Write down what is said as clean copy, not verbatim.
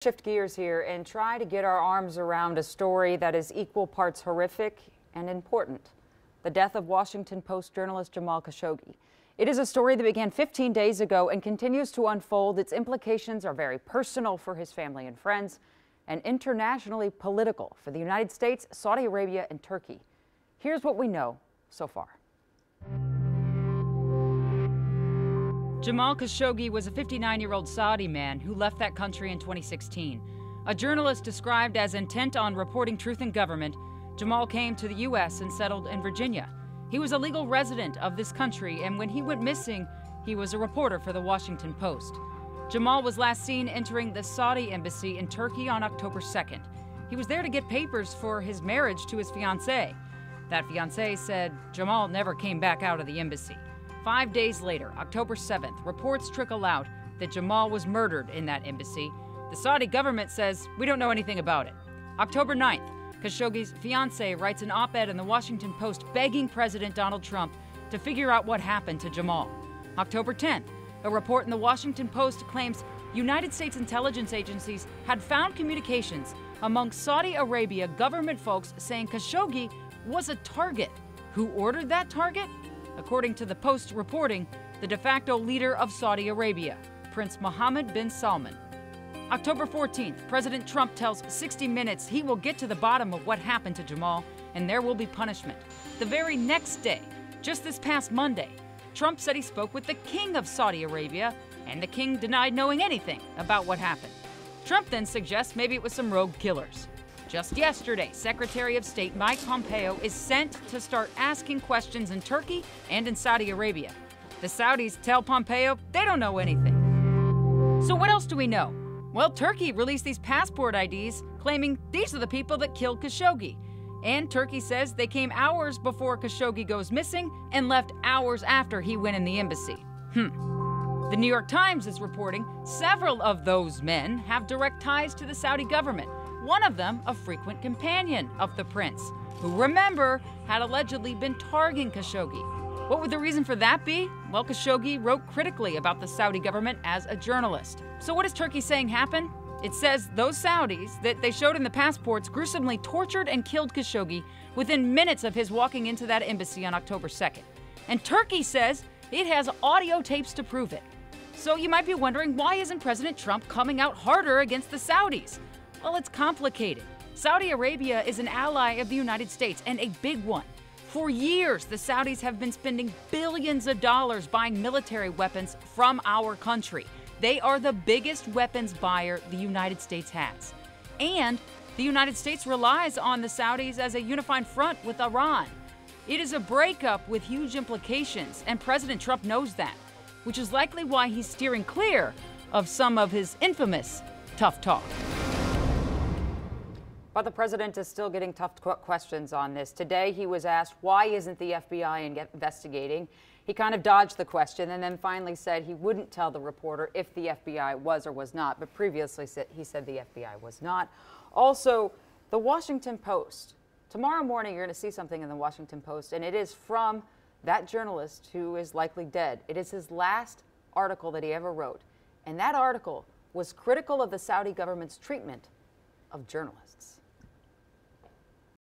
Shift gears here and try to get our arms around a story that is equal parts horrific and important. The death of Washington Post journalist Jamal Khashoggi. It is a story that began 15 days ago and continues to unfold. Its implications are very personal for his family and friends and internationally political for the United States, Saudi Arabia, and Turkey. Here's what we know so far. Jamal Khashoggi was a 59-year-old Saudi man who left that country in 2016. A journalist described as intent on reporting truth in government, Jamal came to the U.S. and settled in Virginia. He was a legal resident of this country, and when he went missing, he was a reporter for the Washington Post. Jamal was last seen entering the Saudi embassy in Turkey on October 2nd. He was there to get papers for his marriage to his fiancée. That fiancée said Jamal never came back out of the embassy. 5 days later, October 7th, reports trickle out that Jamal was murdered in that embassy. The Saudi government says we don't know anything about it. October 9th, Khashoggi's fiancée writes an op-ed in the Washington Post begging President Donald Trump to figure out what happened to Jamal. October 10th, a report in the Washington Post claims United States intelligence agencies had found communications among Saudi Arabia government folks saying Khashoggi was a target. Who ordered that target? According to the Post reporting, the de facto leader of Saudi Arabia, Prince Mohammed bin Salman. October 14th, President Trump tells 60 Minutes he will get to the bottom of what happened to Jamal and there will be punishment. The very next day, just this past Monday, Trump said he spoke with the King of Saudi Arabia and the King denied knowing anything about what happened. Trump then suggests maybe it was some rogue killers. Just yesterday, Secretary of State Mike Pompeo is sent to start asking questions in Turkey and in Saudi Arabia. The Saudis tell Pompeo they don't know anything. So what else do we know? Well, Turkey released these passport IDs claiming these are the people that killed Khashoggi. And Turkey says they came hours before Khashoggi goes missing and left hours after he went in the embassy. The New York Times is reporting several of those men have direct ties to the Saudi government. One of them, a frequent companion of the prince, who, remember, had allegedly been targeting Khashoggi. What would the reason for that be? Well, Khashoggi wrote critically about the Saudi government as a journalist. So what is Turkey saying happened? It says those Saudis that they showed in the passports gruesomely tortured and killed Khashoggi within minutes of his walking into that embassy on October 2nd. And Turkey says it has audio tapes to prove it. So you might be wondering, why isn't President Trump coming out harder against the Saudis? Well, it's complicated. Saudi Arabia is an ally of the United States, and a big one. For years, the Saudis have been spending billions of dollars buying military weapons from our country. They are the biggest weapons buyer the United States has. And the United States relies on the Saudis as a unified front with Iran. It is a breakup with huge implications, and President Trump knows that, which is likely why he's steering clear of some of his infamous tough talk. But the president is still getting tough questions on this. Today, he was asked, why isn't the FBI investigating? He kind of dodged the question and then finally said he wouldn't tell the reporter if the FBI was or was not, but previously he said the FBI was not. Also, the Washington Post. Tomorrow morning, you're going to see something in the Washington Post, and it is from that journalist who is likely dead. It is his last article that he ever wrote, and that article was critical of the Saudi government's treatment of journalists.